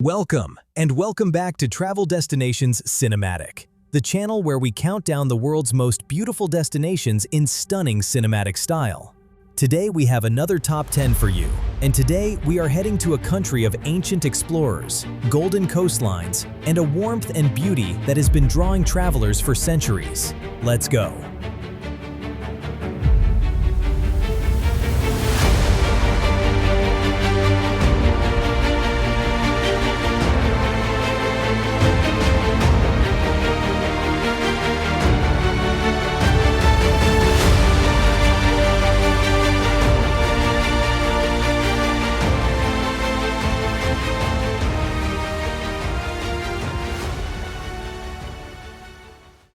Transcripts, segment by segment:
Welcome back to Travel Destinations Cinematic, the channel where we count down the world's most beautiful destinations in stunning cinematic style. Today we have another top 10 for you, and today we are heading to a country of ancient explorers, golden coastlines, and a warmth and beauty that has been drawing travelers for centuries. Let's go.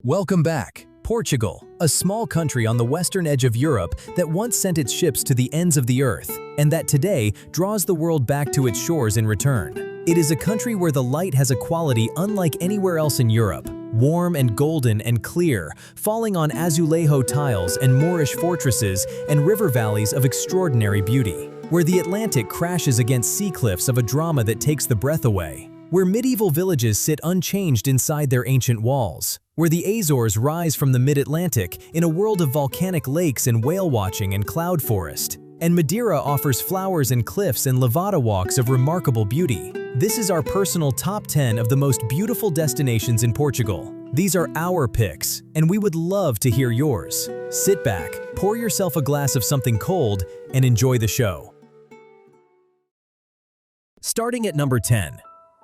Welcome back. Portugal, a small country on the western edge of Europe that once sent its ships to the ends of the earth, and that today draws the world back to its shores in return. It is a country where the light has a quality unlike anywhere else in Europe, warm and golden and clear, falling on azulejo tiles and Moorish fortresses and river valleys of extraordinary beauty, where the Atlantic crashes against sea cliffs of a drama that takes the breath away, where medieval villages sit unchanged inside their ancient walls, where the Azores rise from the mid-Atlantic in a world of volcanic lakes and whale watching and cloud forest, and Madeira offers flowers and cliffs and levada walks of remarkable beauty. This is our personal top 10 of the most beautiful destinations in Portugal. These are our picks, and we would love to hear yours. Sit back, pour yourself a glass of something cold, and enjoy the show. Starting at number 10.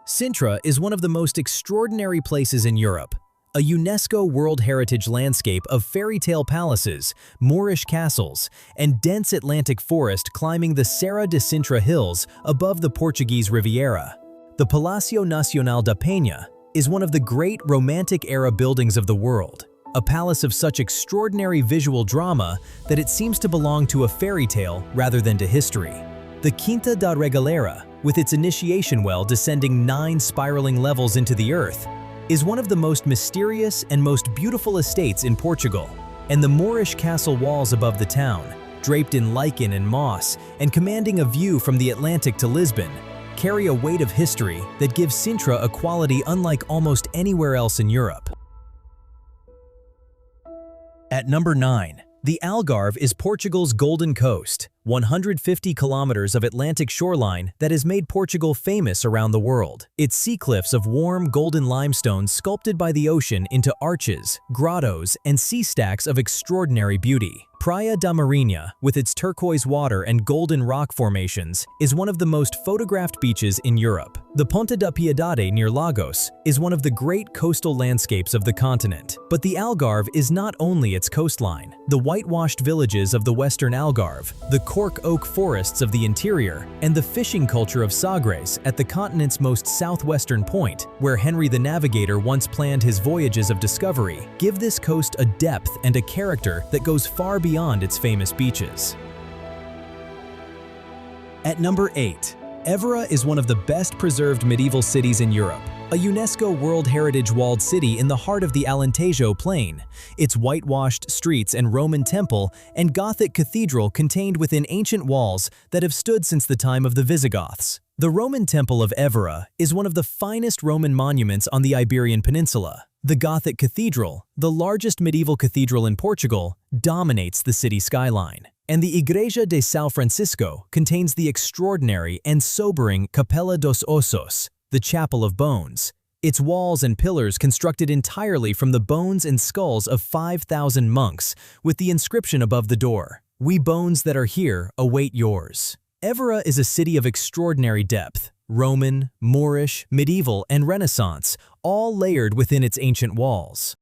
Sintra is one of the most extraordinary places in Europe. A UNESCO World Heritage landscape of fairy tale palaces, Moorish castles, and dense Atlantic forest climbing the Serra de Sintra hills above the Portuguese Riviera. The Palácio Nacional da Penha is one of the great Romantic-era buildings of the world, a palace of such extraordinary visual drama that it seems to belong to a fairy tale rather than to history. The Quinta da Regaleira, with its initiation well descending 9 spiraling levels into the earth, is one of the most mysterious and most beautiful estates in Portugal, and the Moorish castle walls above the town, draped in lichen and moss and commanding a view from the Atlantic to Lisbon, carry a weight of history that gives Sintra a quality unlike almost anywhere else in Europe. At number 9. The Algarve is Portugal's golden coast, 150 kilometers of Atlantic shoreline that has made Portugal famous around the world. Its sea cliffs of warm golden limestone sculpted by the ocean into arches, grottos, and sea stacks of extraordinary beauty. Praia da Marinha, with its turquoise water and golden rock formations, is one of the most photographed beaches in Europe. The Ponta da Piedade near Lagos is one of the great coastal landscapes of the continent. But the Algarve is not only its coastline. The whitewashed villages of the western Algarve, the cork oak forests of the interior, and the fishing culture of Sagres at the continent's most southwestern point, where Henry the Navigator once planned his voyages of discovery, give this coast a depth and a character that goes far beyond its famous beaches. At number 8. Évora is one of the best preserved medieval cities in Europe, a UNESCO World Heritage walled city in the heart of the Alentejo plain. Its whitewashed streets and Roman temple and Gothic cathedral contained within ancient walls that have stood since the time of the Visigoths. The Roman Temple of Évora is one of the finest Roman monuments on the Iberian Peninsula. The Gothic Cathedral, the largest medieval cathedral in Portugal, dominates the city skyline. And the Igreja de São Francisco contains the extraordinary and sobering Capela dos Ossos, the Chapel of Bones. Its walls and pillars constructed entirely from the bones and skulls of 5,000 monks, with the inscription above the door, "We bones that are here await yours." Évora is a city of extraordinary depth, Roman, Moorish, medieval, and Renaissance, all layered within its ancient walls.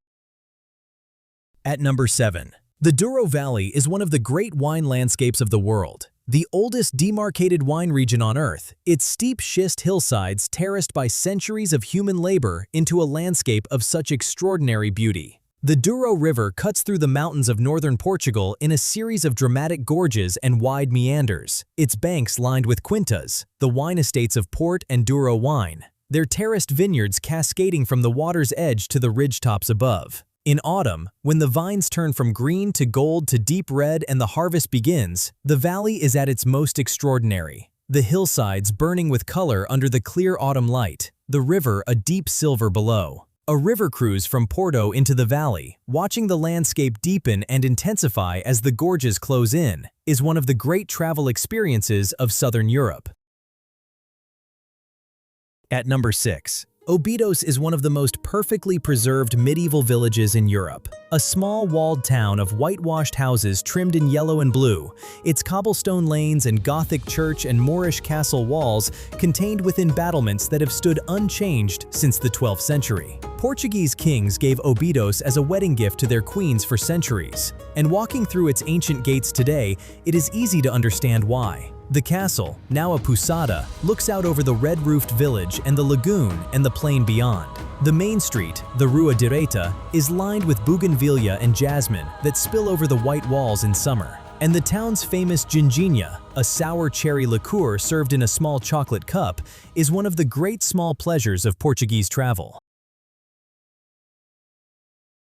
At number 7. The Douro Valley is one of the great wine landscapes of the world. The oldest demarcated wine region on Earth, its steep schist hillsides terraced by centuries of human labor into a landscape of such extraordinary beauty. The Douro River cuts through the mountains of northern Portugal in a series of dramatic gorges and wide meanders, its banks lined with quintas, the wine estates of Porto and Douro wine, their terraced vineyards cascading from the water's edge to the ridgetops above. In autumn, when the vines turn from green to gold to deep red and the harvest begins, the valley is at its most extraordinary. the hillsides burning with color under the clear autumn light, the river a deep silver below. A river cruise from Porto into the valley, watching the landscape deepen and intensify as the gorges close in, is one of the great travel experiences of southern Europe. At number 6. Óbidos is one of the most perfectly preserved medieval villages in Europe. A small walled town of whitewashed houses trimmed in yellow and blue, its cobblestone lanes and Gothic church and Moorish castle walls contained within battlements that have stood unchanged since the 12th century. Portuguese kings gave Óbidos as a wedding gift to their queens for centuries, and walking through its ancient gates today, it is easy to understand why. The castle, now a posada, looks out over the red-roofed village and the lagoon and the plain beyond. The main street, the Rua Direita, is lined with bougainvillea and jasmine that spill over the white walls in summer. And the town's famous ginginha, a sour cherry liqueur served in a small chocolate cup, is one of the great small pleasures of Portuguese travel.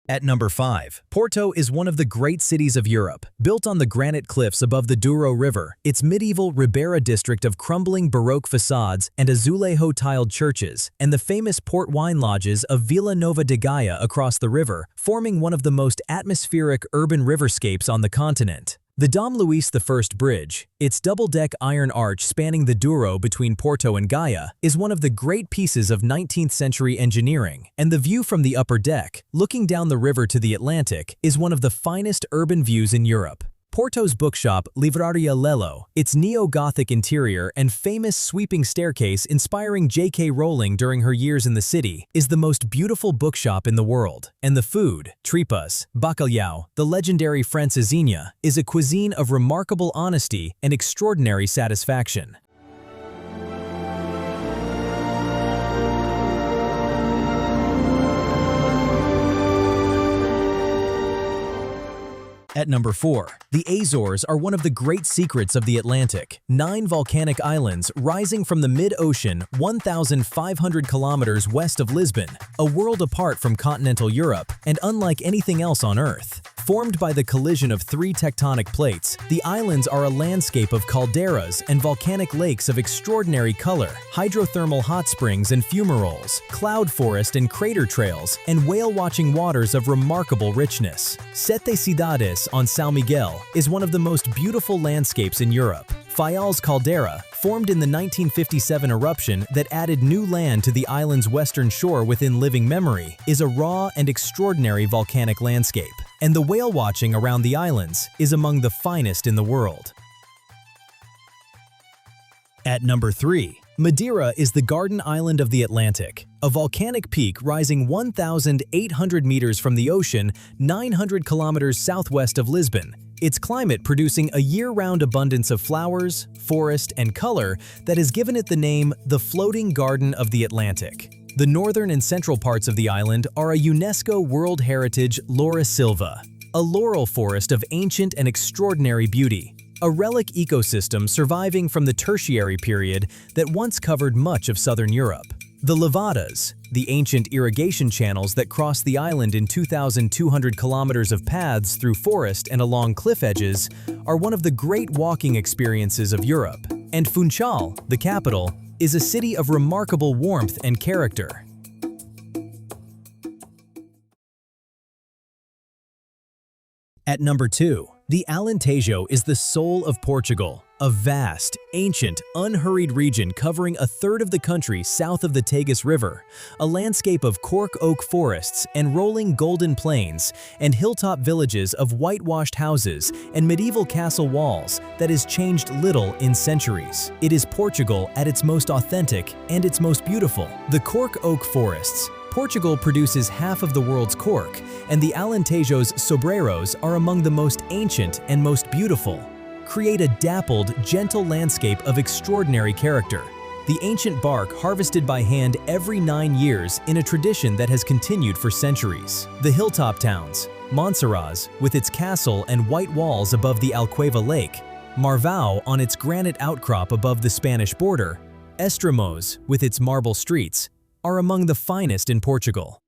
At number 5. Porto is one of the great cities of Europe. Built on the granite cliffs above the Douro River, its medieval Ribeira district of crumbling Baroque facades and azulejo-tiled churches, and the famous port wine lodges of Vila Nova de Gaia across the river, forming one of the most atmospheric urban riverscapes on the continent. The Dom Luís I Bridge, its double-deck iron arch spanning the Douro between Porto and Gaia, is one of the great pieces of 19th-century engineering, and the view from the upper deck, looking down the river to the Atlantic, is one of the finest urban views in Europe. Porto's bookshop Livraria Lello, its neo-Gothic interior and famous sweeping staircase inspiring J.K. Rowling during her years in the city, is the most beautiful bookshop in the world. And the food, tripas, bacalhau, the legendary francesinha, is a cuisine of remarkable honesty and extraordinary satisfaction. At number 4. The Azores are one of the great secrets of the Atlantic. 9 volcanic islands rising from the mid-ocean 1,500 kilometers west of Lisbon, a world apart from continental Europe and unlike anything else on Earth. Formed by the collision of 3 tectonic plates, the islands are a landscape of calderas and volcanic lakes of extraordinary color, hydrothermal hot springs and fumaroles, cloud forest and crater trails, and whale-watching waters of remarkable richness. Sete Cidades on São Miguel is one of the most beautiful landscapes in Europe. Fayal's caldera, formed in the 1957 eruption that added new land to the island's western shore within living memory, is a raw and extraordinary volcanic landscape. And the whale watching around the islands is among the finest in the world. At number 3. Madeira is the garden island of the Atlantic, a volcanic peak rising 1,800 meters from the ocean 900 kilometers southwest of Lisbon, its climate producing a year-round abundance of flowers, forest, and color that has given it the name the Floating Garden of the Atlantic. The northern and central parts of the island are a UNESCO World Heritage Laura Silva, a laurel forest of ancient and extraordinary beauty, a relic ecosystem surviving from the Tertiary period that once covered much of southern Europe. The levadas, the ancient irrigation channels that cross the island in 2,200 kilometers of paths through forest and along cliff edges, are one of the great walking experiences of Europe. And Funchal, the capital, is a city of remarkable warmth and character. At number 2. The Alentejo is the soul of Portugal, a vast, ancient, unhurried region covering a third of the country south of the Tagus River, a landscape of cork oak forests and rolling golden plains, and hilltop villages of whitewashed houses and medieval castle walls that has changed little in centuries. It is Portugal at its most authentic and its most beautiful. The cork oak forests. Portugal produces half of the world's cork, and the Alentejo's sobreiros are among the most ancient and most beautiful. Create a dappled, gentle landscape of extraordinary character. The ancient bark harvested by hand every 9 years in a tradition that has continued for centuries. The hilltop towns, Monsaraz with its castle and white walls above the Alqueva Lake, Marvão on its granite outcrop above the Spanish border, Estremoz with its marble streets, are among the finest in Portugal.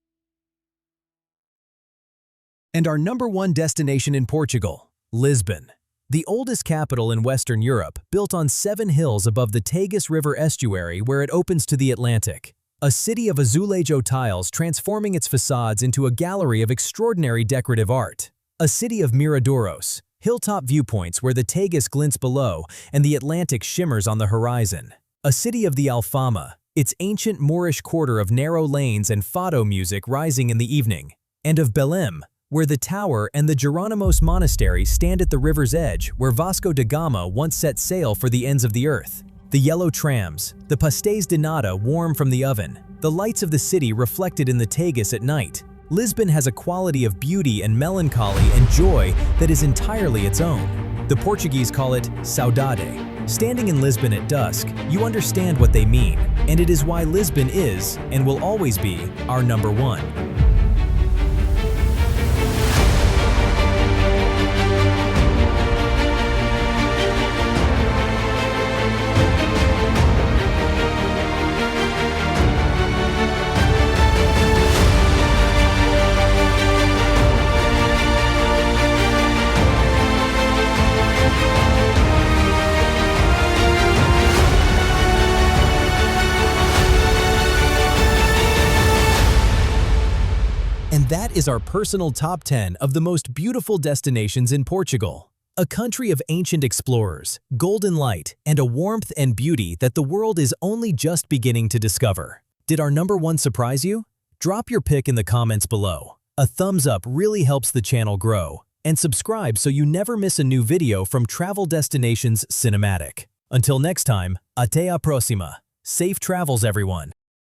And our number 1 destination in Portugal, Lisbon. the oldest capital in Western Europe, built on 7 hills above the Tagus River estuary where it opens to the Atlantic. A city of azulejo tiles transforming its facades into a gallery of extraordinary decorative art. A city of miradouros, hilltop viewpoints where the Tagus glints below and the Atlantic shimmers on the horizon. A city of the Alfama, its ancient Moorish quarter of narrow lanes and fado music rising in the evening. And of Belém, where the tower and the Geronimos Monastery stand at the river's edge where Vasco da Gama once set sail for the ends of the earth. The yellow trams, the pastéis de nata warm from the oven, the lights of the city reflected in the Tagus at night. Lisbon has a quality of beauty and melancholy and joy that is entirely its own. The Portuguese call it saudade. Standing in Lisbon at dusk, you understand what they mean, and it is why Lisbon is, and will always be, our number one. And that is our personal top 10 of the most beautiful destinations in Portugal. A country of ancient explorers, golden light, and a warmth and beauty that the world is only just beginning to discover. Did our number 1 surprise you? Drop your pick in the comments below. A thumbs up really helps the channel grow. And subscribe so you never miss a new video from Travel Destinations Cinematic. Until next time, até a próxima. Safe travels, everyone.